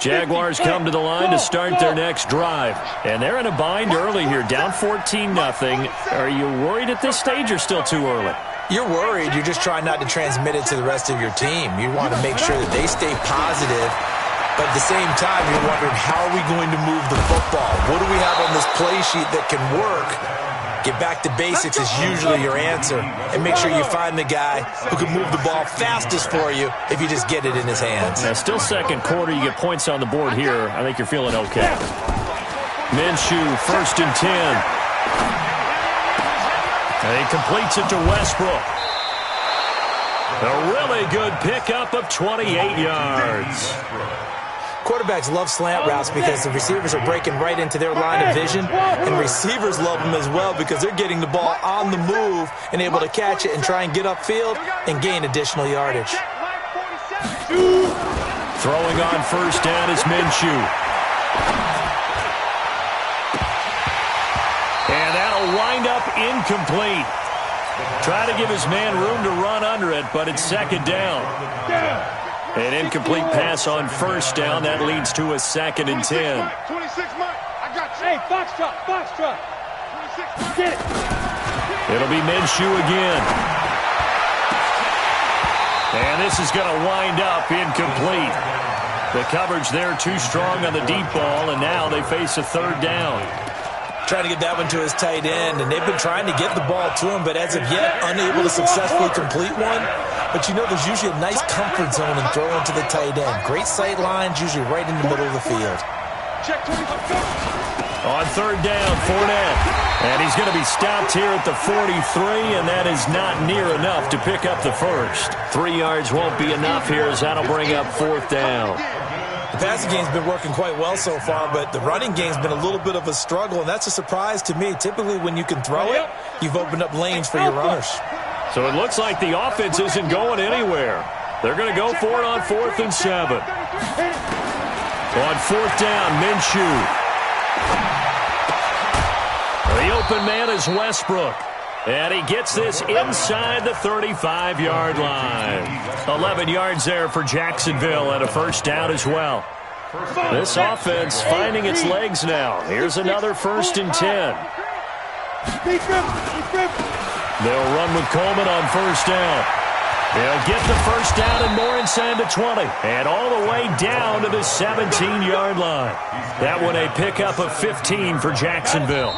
Jaguars come to the line to start their next drive. And they're in a bind early here, down 14-0. Are you worried at this stage or still too early? You're worried. You're just trying not to transmit it to the rest of your team. You want to make sure that they stay positive. But at the same time, you're wondering, how are we going to move the football? What do we have on this play sheet that can work? Get back to basics is usually your answer. And make sure you find the guy who can move the ball fastest for you if you just get it in his hands. Now, still second quarter. You get points on the board here. I think you're feeling okay. Minshew, 1st and 10. And he completes it to Westbrook. A really good pickup of 28 yards. Quarterbacks love slant routes because the receivers are breaking right into their line of vision, and receivers love them as well because they're getting the ball on the move and able to catch it and try and get upfield and gain additional yardage. Throwing on 1st down is Minshew. And that'll wind up incomplete. Try to give his man room to run under it, but it's 2nd down. An incomplete pass on 1st down. That leads to a 2nd and 10. 26 Mike. I got you. Hey, box truck. 26 Get it. It'll be Minshew again. And this is going to wind up incomplete. The coverage there too strong on the deep ball, and now they face a 3rd down. Trying to get that one to his tight end, and they've been trying to get the ball to him, but as of yet, unable to successfully complete one. But you know, there's usually a nice comfort zone in throwing to the tight end. Great sight lines, usually right in the middle of the field. On 3rd down, Fournette. And he's going to be stopped here at the 43, and that is not near enough to pick up the first. 3 yards won't be enough here, as that'll bring up 4th down. The passing game's been working quite well so far, but the running game's been a little bit of a struggle, and that's a surprise to me. Typically, when you can throw it, you've opened up lanes for your runners. So it looks like the offense isn't going anywhere. They're going to go for it on 4th and 7. On 4th down, Minshew. The open man is Westbrook. And he gets this inside the 35-yard line. 11 yards there for Jacksonville and a 1st down as well. This offense finding its legs now. Here's another 1st and 10. They'll run with Coleman on 1st down. They'll get the 1st down and more inside the 20. And all the way down to the 17-yard line. That one a pickup of 15 for Jacksonville.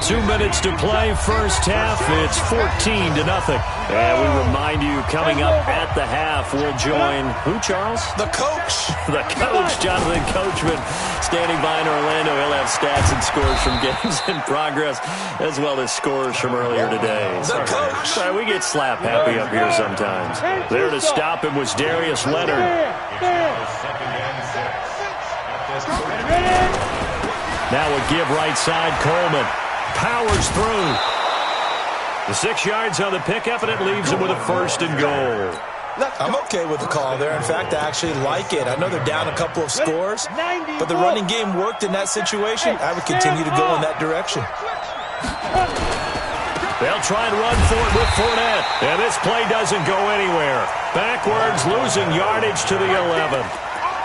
2 minutes to play, 1st half. It's 14-0. And we remind you, coming up at the half, we'll join who, Charles? The coach. The coach, Jonathan Coachman, standing by in Orlando. He'll have stats and scores from games in progress, as well as scores from earlier today. The coach. Sorry, we get slap happy up here sometimes. There to stop him was Darius Leonard. Now a give right side, Coleman. Powers through. The 6 yards on the pickup, and it leaves him with a 1st and goal. I'm okay with the call there. In fact, I actually like it. I know they're down a couple of scores, but the running game worked in that situation. I would continue to go in that direction. They'll try and run for it with Fournette. And this play doesn't go anywhere. Backwards, losing yardage to the 11.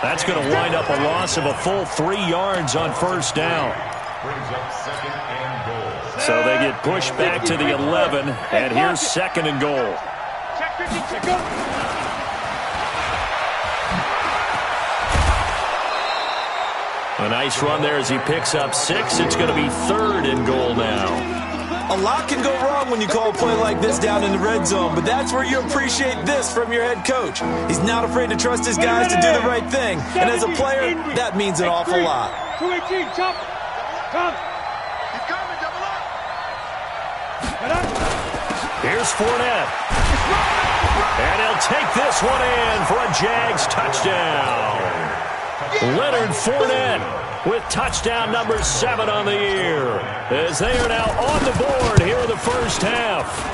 That's going to wind up a loss of a full 3 yards on 1st down. So they get pushed back to the 11, and here's 2nd and goal. A nice run there as he picks up 6. It's going to be 3rd and goal now. A lot can go wrong when you call a play like this down in the red zone, but that's where you appreciate this from your head coach. He's not afraid to trust his guys to do the right thing, and as a player, that means an awful lot. 218, chop. Come. He's coming, double up. Here's Fournette. And he'll take this one in for a Jags touchdown. Leonard Fournette with touchdown number 7 on the year, as they are now on the board here in the 1st half.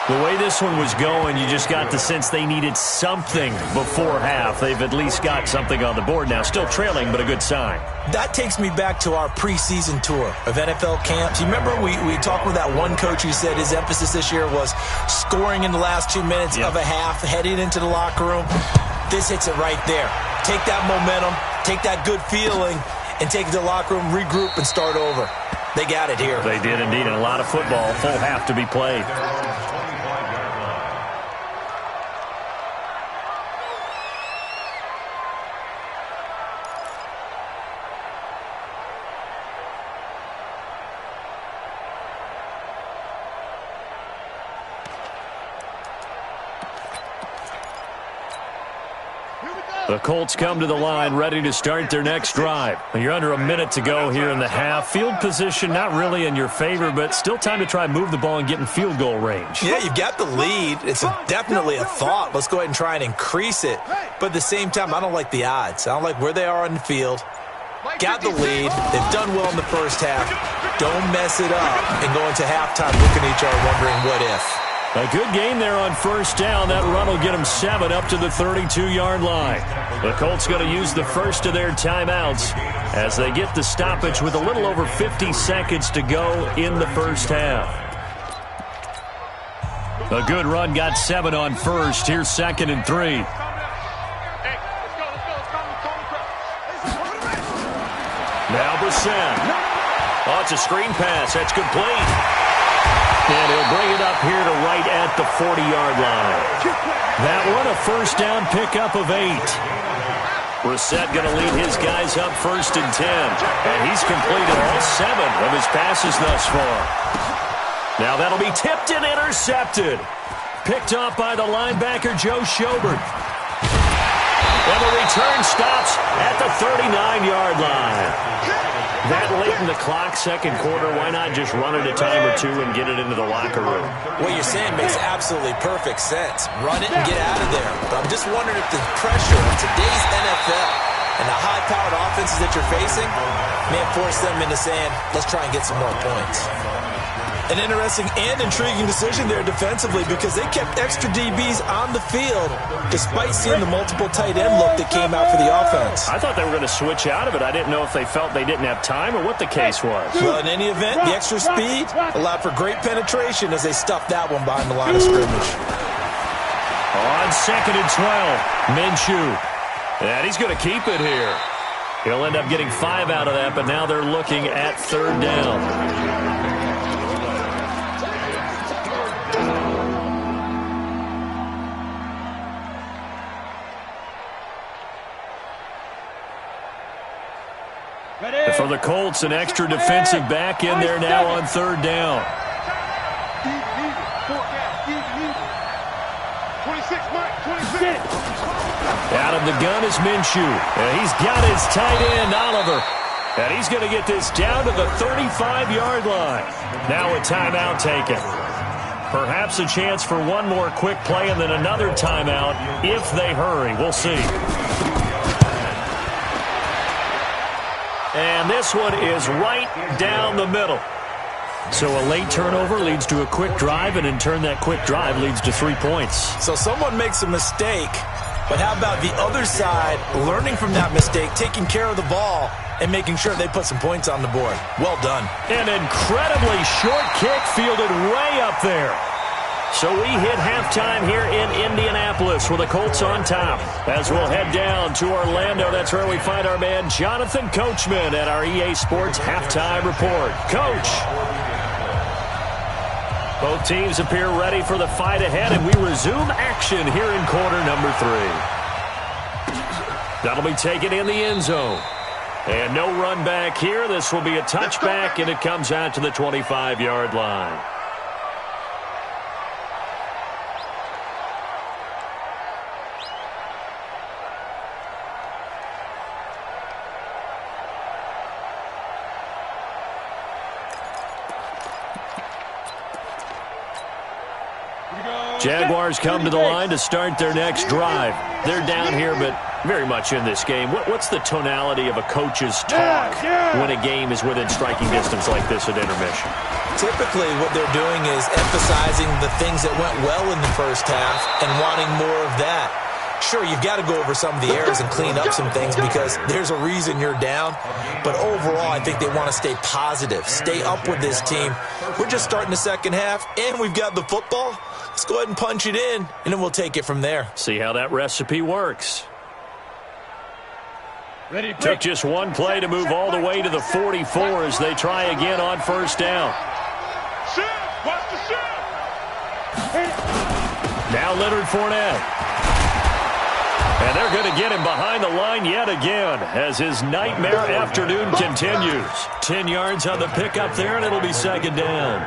The way this one was going, you just got the sense they needed something before half. They've at least got something on the board now. Still trailing, but a good sign. That takes me back to our preseason tour of NFL camps. You remember we talked with that one coach who said his emphasis this year was scoring in the last 2 minutes of a half, heading into the locker room. This hits it right there. take that momentum, take that good feeling, and take it to the locker room, regroup, and start over. They got it here. They did indeed, and a lot of football. Full half to be played. The Colts come to the line ready to start their next drive. You're under a minute to go here in the half. Field position not really in your favor, but still time to try and move the ball and get in field goal range. Yeah, you've got the lead. It's definitely a thought. Let's go ahead and try and increase it. But at the same time, I don't like the odds. I don't like where they are on the field. Got the lead. They've done well in the first half. Don't mess it up and go into halftime looking at each other wondering what if. A good game there on first down. That run will get them 7 up to the 32-yard line. The Colts going to use the first of their timeouts as they get the stoppage with a little over 50 seconds to go in the first half. A good run got 7 on first. Here's 2nd and 3. Now Brissett. Oh, it's a screen pass. That's complete. And he'll bring it up here to right at the 40-yard line. That one a first down pickup of 8. Brissett going to lead his guys up 1st and 10. And he's completed all 7 of his passes thus far. Now that'll be tipped and intercepted. Picked off by the linebacker, Joe Schobert. And the return stops at the 39-yard line. That late in the clock, second quarter, why not just run it a time or two and get it into the locker room? What you're saying makes absolutely perfect sense. Run it and get out of there. But I'm just wondering if the pressure of today's NFL and the high-powered offenses that you're facing may force them into saying, let's try and get some more points. An interesting and intriguing decision there defensively because they kept extra DBs on the field despite seeing the multiple tight end look that came out for the offense. I thought they were going to switch out of it. I didn't know if they felt they didn't have time or what the case was. Well, in any event, the extra speed allowed for great penetration as they stuffed that one behind the line of scrimmage. On 2nd and 12, Minshew. And he's going to keep it here. He'll end up getting 5 out of that, but now they're looking at 3rd down. For the Colts, an extra defensive back in there now on 3rd down. 26, Mike, 26. Out of the gun is Minshew. And he's got his tight end, Oliver. And he's going to get this down to the 35-yard line. Now a timeout taken. Perhaps a chance for one more quick play and then another timeout if they hurry. We'll see. And this one is right down the middle. So a late turnover leads to a quick drive, and in turn that quick drive leads to 3 points. So someone makes a mistake, but how about the other side learning from that mistake, taking care of the ball, and making sure they put some points on the board? Well done. An incredibly short kick fielded way up there. So we hit halftime here in Indianapolis with the Colts on top. As we'll head down to Orlando, that's where we find our man Jonathan Coachman at our EA Sports Halftime Report. Coach. Both teams appear ready for the fight ahead, and we resume action here in quarter number 3. That'll be taken in the end zone. And no run back here. This will be a touchback, and it comes out to the 25-yard line. Jaguars come to the line to start their next drive. They're down here, but very much in this game. What's the tonality of a coach's talk when a game is within striking distance like this at intermission? Typically, what they're doing is emphasizing the things that went well in the first half and wanting more of that. Sure, you've got to go over some of the errors and clean up some things because there's a reason you're down. But overall, I think they want to stay positive, stay up with this team. We're just starting the second half, and we've got the football. Let's go ahead and punch it in, and then we'll take it from there. See how that recipe works. Took just one play to move all the way to the 44 as they try again on first down. Now Leonard Fournette. And they're going to get him behind the line yet again as his nightmare afternoon continues. 10 yards on the pickup there, and it'll be second down.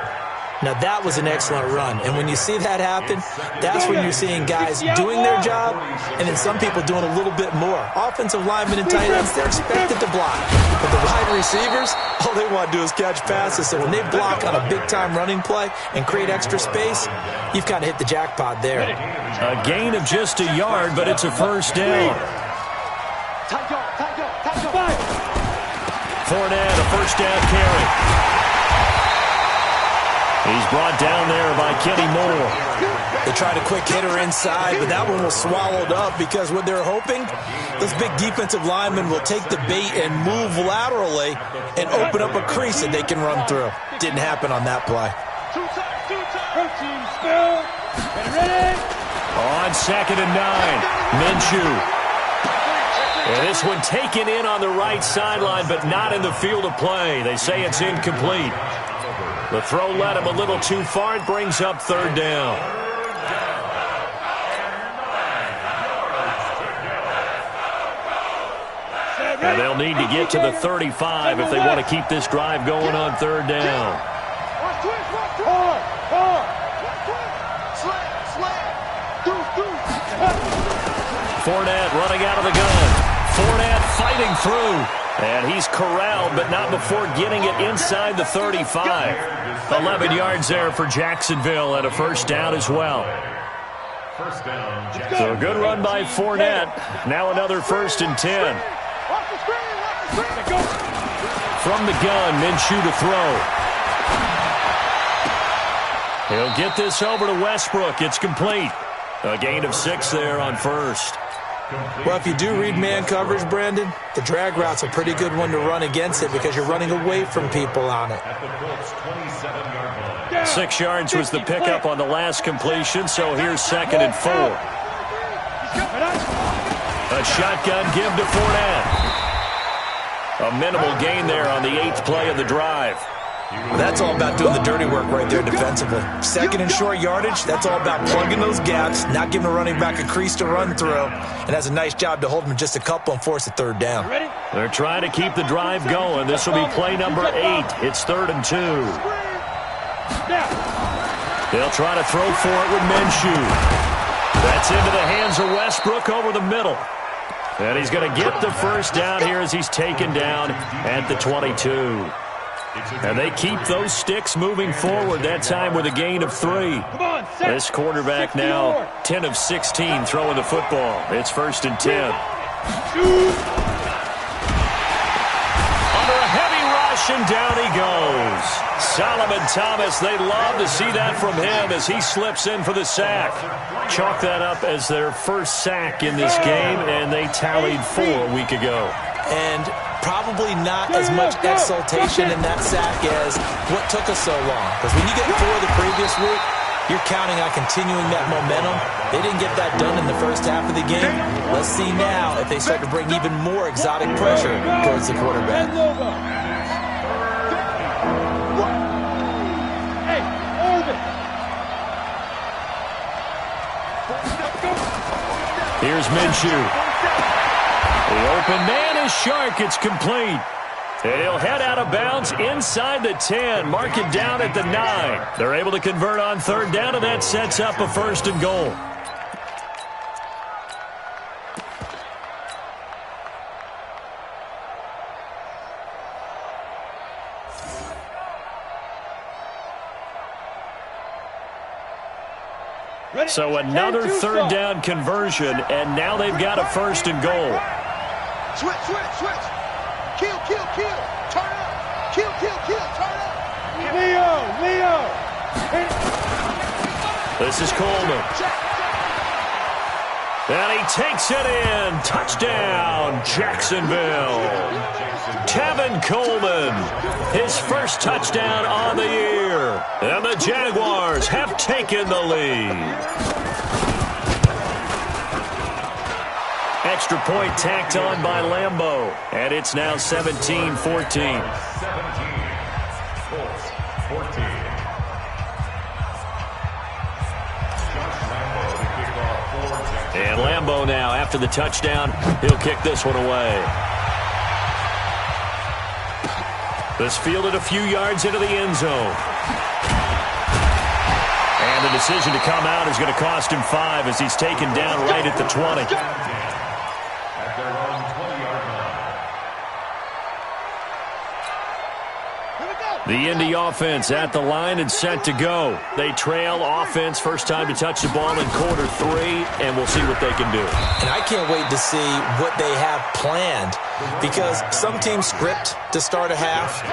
Now, that was an excellent run. And when you see that happen, that's when you're seeing guys doing their job and then some people doing a little bit more. Offensive linemen and tight ends, they're expected to block. But the wide receivers, all they want to do is catch passes. So when they block on a big-time running play and create extra space, you've kind of hit the jackpot there. A gain of just a yard, but it's a first down. Fournette, a first down carry. He's brought down there by Kenny Moore. They tried a quick hitter inside, but that one was swallowed up because what they're hoping, those big defensive linemen will take the bait and move laterally and open up a crease that they can run through. Didn't happen on that play. On second and 9, Minshew. And this one taken in on the right sideline, but not in the field of play. They say it's incomplete. The throw led him a little too far. It brings up third down. And they'll need to get to the 35 if they want to keep this drive going on third down. Fournette running out of the gun. Fournette fighting through. And he's corralled, but not before getting it inside the 35. 11 yards there for Jacksonville and a first down as well. So a good run by Fournette. Now another first and 10. From the gun, Minshew to throw. He'll get this over to Westbrook. It's complete. A gain of 6 there on first. Well, if you do read man coverage, Brandon, the drag route's a pretty good one to run against it because you're running away from people on it. 6 yards was the pickup on the last completion, so here's second and 4. A shotgun give to Fournette. A minimal gain there on the 8th play of the drive. Well, that's all about doing the dirty work right there defensively. Second and short yardage, that's all about plugging those gaps, not giving a running back a crease to run through, and has a nice job to hold him just a couple and force a third down. They're trying to keep the drive going. This will be play number 8. It's 3rd and 2. They'll try to throw for it with Minshew. That's into the hands of Westbrook over the middle. And he's going to get the first down here as he's taken down at the 22. And they keep those sticks moving forward, that time with a gain of 3. This quarterback now 10 of 16 throwing the football. It's 1st and 10. Under a heavy rush, and down he goes. Solomon Thomas, they love to see that from him as he slips in for the sack. Chalk that up as their first sack in this game, and they tallied 4 a week ago. And probably not as much exultation in that sack as what took us so long. Because when you get 4 the previous week, you're counting on continuing that momentum. They didn't get that done in the first half of the game. Let's see now if they start to bring even more exotic pressure towards the quarterback. Here's Minshew. The open man is Shark. It's complete. And he'll head out of bounds inside the 10. Mark it down at the 9. They're able to convert on third down, and that sets up a 1st and goal. So another third down conversion, and now they've got a 1st and goal. Switch. Kill. Turn up. Kill. Turn up. Leo. This is Coleman. And he takes it in. Touchdown, Jacksonville. Tevin Coleman, his first touchdown on the year. And the Jaguars have taken the lead. extra point tacked on by Lambeau. And it's now 17-14. And Lambeau now, after the touchdown, he'll kick this one away. This fielded a few yards into the end zone. And the decision to come out is going to cost him 5 as he's taken down right at the 20. The Indy offense at the line and set to go. They trail offense, first time to touch the ball in quarter 3, and we'll see what they can do. And I can't wait to see what they have planned, because some teams script to start a half.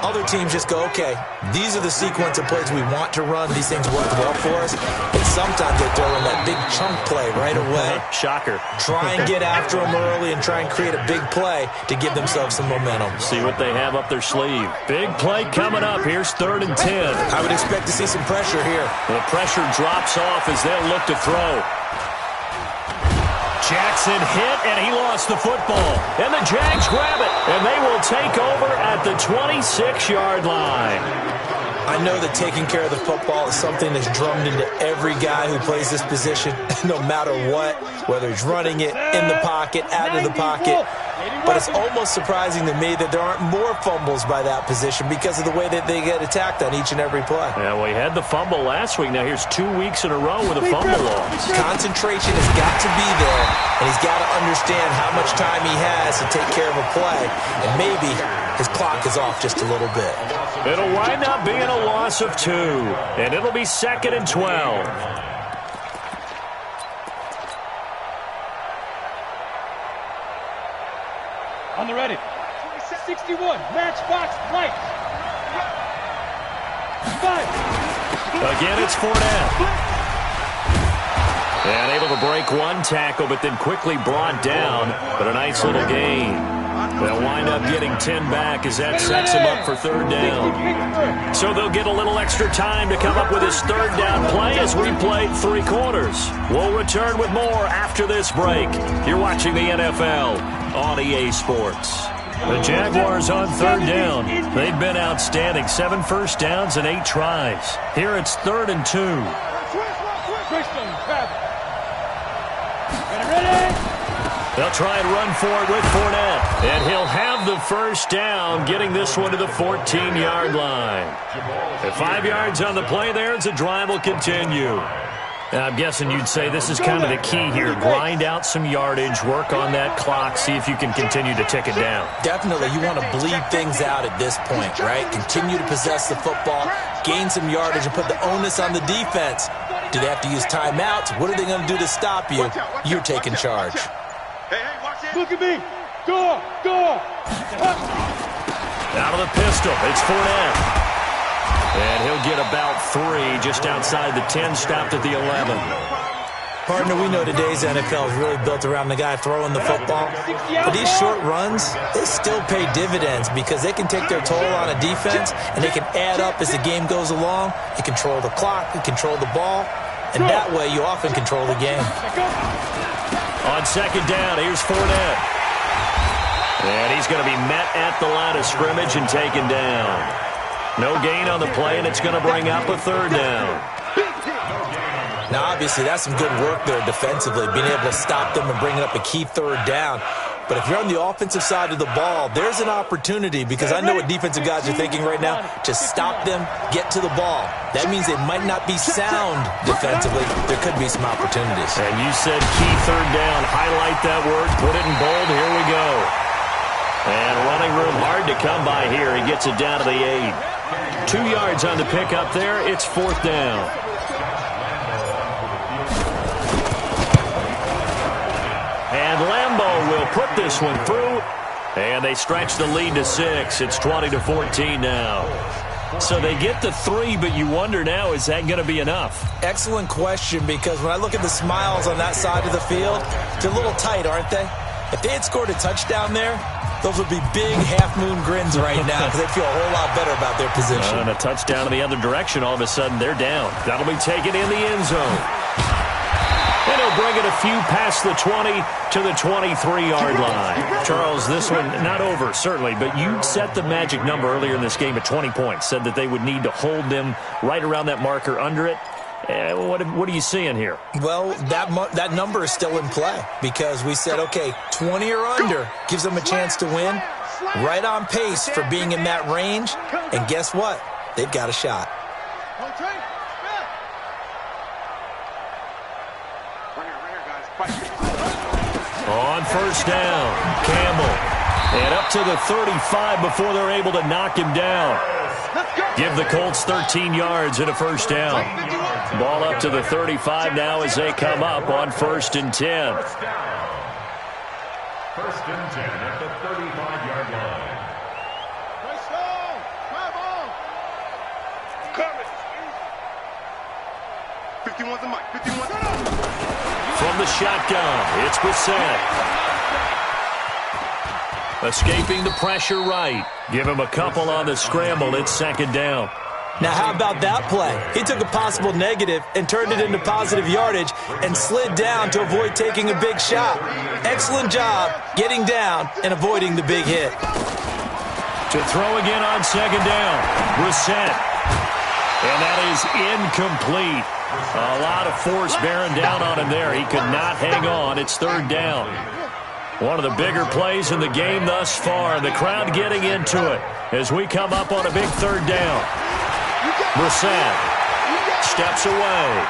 Other teams just go, okay, these are the sequence of plays we want to run. These things work well for us. And sometimes they throw in that big chunk play right away. Shocker. Try and get after them early and try and create a big play to give themselves some momentum. See what they have up their sleeve. Big play coming up. Here's 3rd and 10. I would expect to see some pressure here. The pressure drops off as they'll look to throw. Jackson hit, and he lost the football. And the Jags grab it, and they will take over at the 26-yard line. I know that taking care of the football is something that's drummed into every guy who plays this position, no matter what, whether he's running it, in the pocket, out of the pocket. But it's almost surprising to me that there aren't more fumbles by that position because of the way that they get attacked on each and every play. Yeah, well, he had the fumble last week. Now here's 2 weeks in a row with a fumble loss. Concentration has got to be there, and he's got to understand how much time he has to take care of a play. And maybe his clock is off just a little bit. It'll wind up being a loss of 2, and it'll be 2nd and 12. On the ready. 61. Matchbox right. 5. Again, it's Fournette. And able to break one tackle, but then quickly brought down. But a nice little gain. They'll wind up getting 10 back as that sets him up for 3rd down. So they'll get a little extra time to come up with his 3rd down play as we played 3 quarters. We'll return with more after this break. You're watching the NFL on EA Sports. The Jaguars on 3rd down. They've been outstanding. 7 first downs and 8 tries. Here it's 3rd and 2. They'll try and run for it with Fournette. And he'll have the first down, getting this one to the 14-yard line. At 5 yards on the play there, as the drive will continue. Now, I'm guessing you'd say this is kind of the key here. Grind out some yardage, work on that clock, see if you can continue to tick it down. Definitely. You want to bleed things out at this point, right? Continue to possess the football, gain some yardage, and put the onus on the defense. Do they have to use timeouts? What are they going to do to stop you? You're taking charge. Look at me. Go. Out of the pistol, it's Fournette. And he'll get about 3 just outside the 10, stopped at the 11. Partner, we know today's NFL is really built around the guy throwing the football. But these short runs, they still pay dividends because they can take their toll on a defense and they can add up as the game goes along. You control the clock, you control the ball, and that way you often control the game. On 2nd down, here's Fournette. And he's going to be met at the line of scrimmage and taken down. No gain on the play, and it's going to bring up a 3rd down. Now, obviously, that's some good work there defensively, being able to stop them and bringing up a key 3rd down. But if you're on the offensive side of the ball, there's an opportunity, because I know what defensive guys are thinking right now. Just stop them, get to the ball. That means they might not be sound defensively. There could be some opportunities. And you said key 3rd down. Highlight that word. Put it in bold. Here we go. And running room hard to come by here. He gets it down to the 8. 2 yards on the pickup there. It's 4th down. And Lambeau will put this one through. And they stretch the lead to 6. It's 20-14 now. So they get the 3, but you wonder now, is that going to be enough? Excellent question, because when I look at the smiles on that side of the field, they're a little tight, aren't they? If they had scored a touchdown there, those would be big half-moon grins right now because they feel a whole lot better about their position. And a touchdown in the other direction, all of a sudden they're down. That'll be taken in the end zone. And he'll bring it a few past the 20 to the 23-yard line. Charles, this one not over, certainly, but you set the magic number earlier in this game at 20 points, said that they would need to hold them right around that marker under it. What are you seeing here? Well, that number is still in play because we said, okay, 20 or under gives them a chance to win. Right on pace for being in that range. And guess what? They've got a shot. On first down, Campbell. And up to the 35 before they're able to knock him down. Give the Colts 13 yards and a first down. Ball up to the 35 now as they come up on 1st and 10. 1st and 10 at the 35-yard line. Coming. 51's the mic. 51's the mic. From the shotgun, it's Brissett. Escaping the pressure right. Give him a couple on the scramble. It's 2nd down. Now, how about that play? He took a possible negative and turned it into positive yardage and slid down to avoid taking a big shot. Excellent job getting down and avoiding the big hit. To throw again on 2nd down. Brissett. And that is incomplete. A lot of force bearing down on him there. He could not hang on. It's 3rd down. One of the bigger plays in the game thus far. The crowd getting into it as we come up on a big 3rd down. Brissett steps away.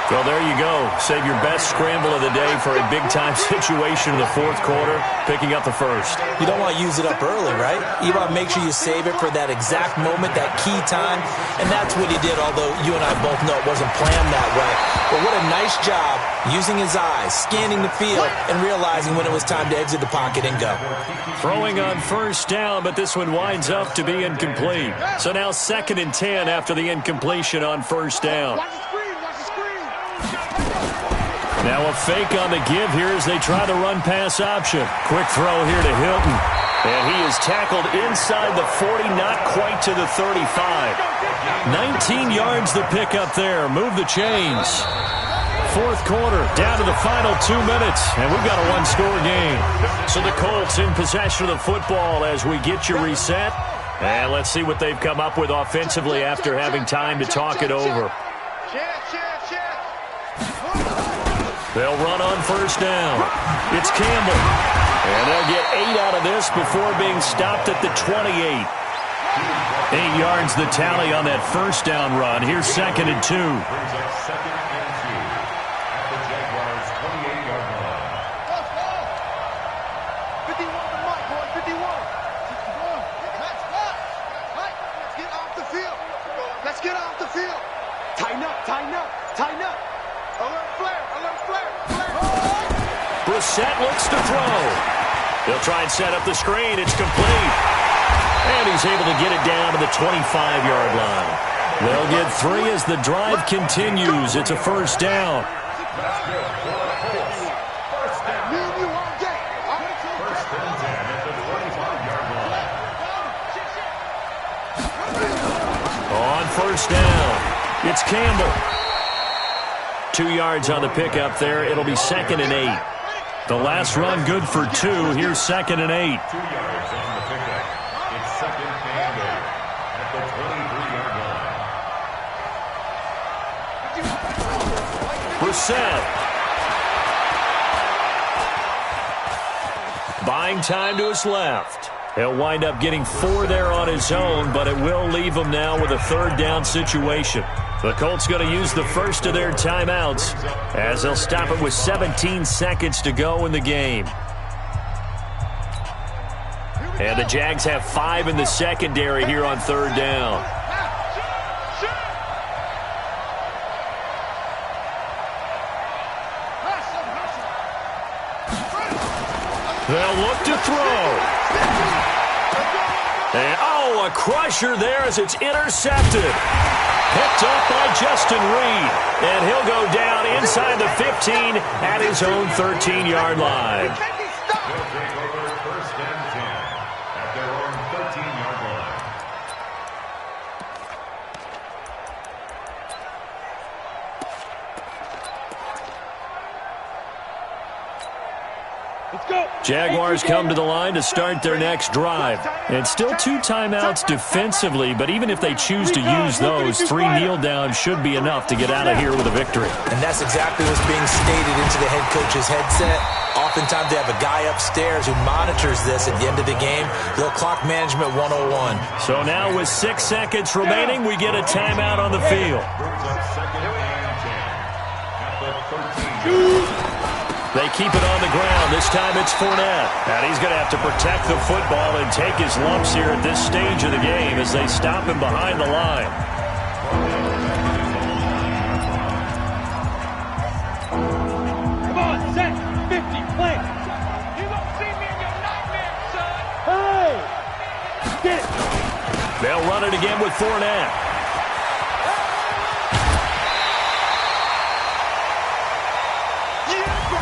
Well, there you go. Save your best scramble of the day for a big-time situation in the 4th quarter, picking up the 1st. You don't want to use it up early, right? You want to make sure you save it for that exact moment, that key time, and that's what he did, although you and I both know it wasn't planned that way. But what a nice job using his eyes, scanning the field, and realizing when it was time to exit the pocket and go. Throwing on 1st down, but this one winds up to be incomplete. So now 2nd and 10 after the incompletion on 1st down. Now a fake on the give here as they try the run-pass option. Quick throw here to Hilton. And he is tackled inside the 40, not quite to the 35. 19 yards the pick up there. Move the chains. 4th quarter, down to the final 2 minutes, and we've got a one-score game. So the Colts in possession of the football as we get you reset. And let's see what they've come up with offensively after having time to talk it over. They'll run on 1st down. It's Campbell. And they'll get 8 out of this before being stopped at the 28. 8 yards the tally on that 1st down run. Here's 2nd and 2. Let's get off the field. Tighten up, tighten up, tighten up. Alert flare, alert flare, flare. Brissett looks to throw. They'll try and set up the screen. It's complete. And he's able to get it down to the 25-yard line. They'll get 3 as the drive continues. It's a 1st down. On 1st down, it's Campbell. 2 yards on the pickup there. It'll be 2nd and 8. The last run good for 2. Here's 2nd and 8. 2 yards on the pickup. It's 2nd and 8 at the 23-yard line. Brissett. Buying time to his left. He'll wind up getting 4 there on his own, but it will leave him now with a 3rd down situation. The Colts going to use the first of their timeouts as they'll stop it with 17 seconds to go in the game. And the Jags have 5 in the secondary here on 3rd down. They'll look to throw. And, a crusher there as it's intercepted. Picked up by Justin Reed. And he'll go down inside the 15 at his own 13-yard line. First and 10 at their own 13-yard line. Jaguars come to the line to start their next drive. And still 2 timeouts defensively, but even if they choose to use those, 3 kneel downs should be enough to get out of here with a victory. And that's exactly what's being stated into the head coach's headset. Oftentimes they have a guy upstairs who monitors this at the end of the game. Little clock management 101. So now with 6 seconds remaining, we get a timeout on the field. They keep it on the ground. This time it's Fournette. And he's going to have to protect the football and take his lumps here at this stage of the game as they stop him behind the line. Come on, set, 50, play. You won't see me in your nightmares, son. Hey! Get it. They'll run it again with Fournette.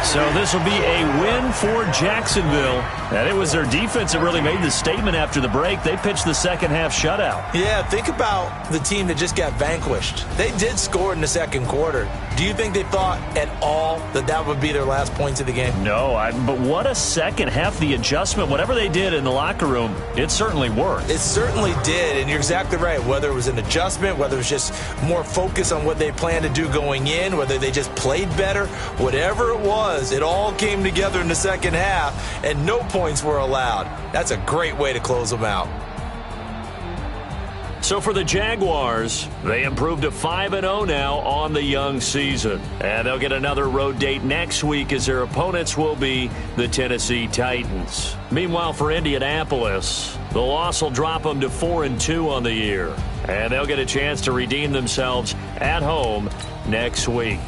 So this will be a win for Jacksonville. And it was their defense that really made the statement after the break. They pitched the second half shutout. Yeah, think about the team that just got vanquished. They did score in the second quarter. Do you think they thought at all that that would be their last points of the game? No, but what a second half. The adjustment, whatever they did in the locker room, it certainly worked. It certainly did, and you're exactly right. Whether it was an adjustment, whether it was just more focus on what they planned to do going in, whether they just played better, whatever it was, it all came together in the second half, and no points were allowed. That's a great way to close them out. So for the Jaguars, they improved to 5-0 now on the young season. And they'll get another road date next week as their opponents will be the Tennessee Titans. Meanwhile, for Indianapolis, the loss will drop them to 4-2 on the year. And they'll get a chance to redeem themselves at home next week.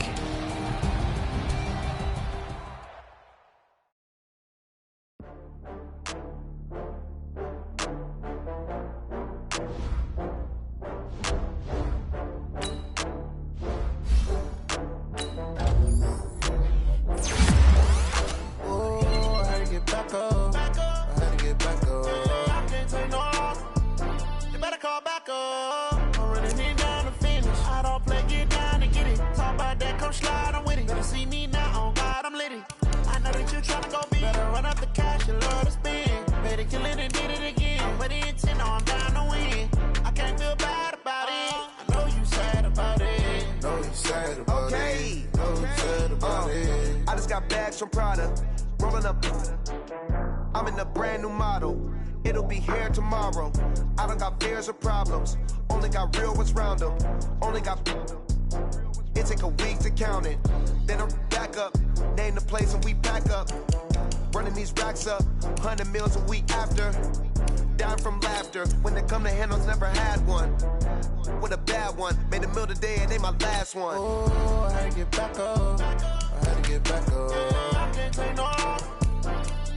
I'm in a brand new model. It'll be here tomorrow. I don't got fears or problems. Only got real ones round them. Only got. It take a week to count it. Then I'm back up. Name the place and we pack up. Running these racks up. 100 meals a week after. Down from laughter. When they come to handles, never had one. With a bad one. Made a meal today and they my last one. Oh, I had to get back up. I had to get back up. I can't take no.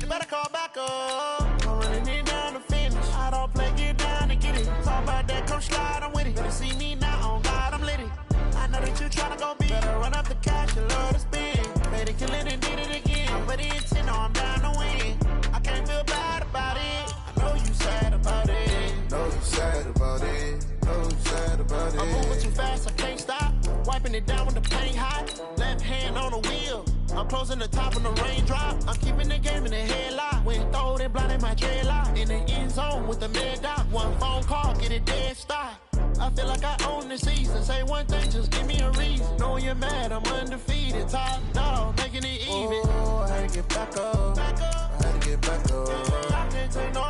You better call back up. I'm running it down to finish. I don't play, get down and get it. Talk about that, come slide, I'm with it. Better see me now, on God, I'm lit it. I know that you tryna go big. Better run up the cash, you love to spend. Made it, kill it, and did it again. But it's in, I'm down to win. I can't feel bad about it. I know you sad about it. Know you sad about it. Know you sad about it. I'm moving too fast, I can't stop. Wiping it down when the paint hot. Left hand on the wheel. I'm closing the top of the raindrop. I'm keeping the game in the headlock. When throw it blind in my dreadlock. In the end zone with the mid dot. One phone call, get it dead stop. I feel like I own the season. Say one thing, just give me a reason. Knowing you're mad, I'm undefeated. Top dog, making it even. Oh, I had to get back up. I had to get back up. I can't take no.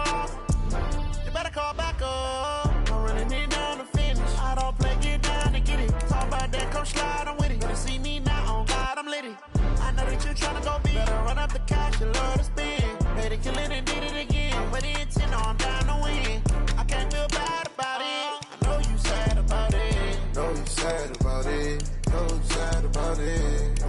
You better call back up. I'm running it down to finish. I don't play, get down and get it. Talk about that, come slide, I'm with it. Better see me now, on God, I'm lit it. I know that you tryna go big. Better run up the cash, you love to spend. Made it, kill it, and did it again. But it's in, I'm down to win. I can't feel bad about it. I know you sad about it. Know you sad about it. Know you sad about it.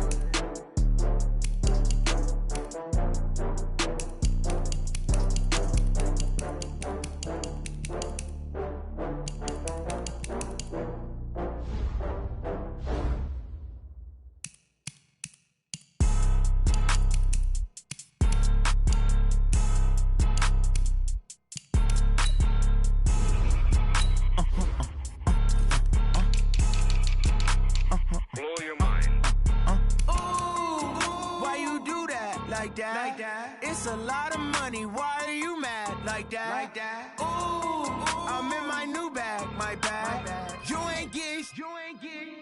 like that. It's a lot of money, why are you mad like that? Ooh, I'm in my new bag, my bad. You ain't get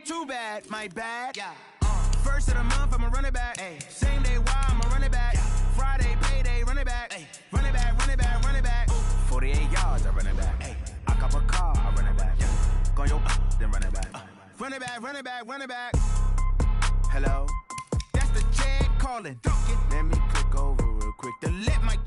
too bad, my bad. First of the month, I'ma run it back. Same day, why I'ma run it back. Friday, payday, run it back. Run it back, run it back, run it back. 48 yards, I run it back. I cop a car, I run it back. Go yo, then run it back. Run it back, run it back, run it back. Hello, that's the Chad calling. Let me click over real quick to let my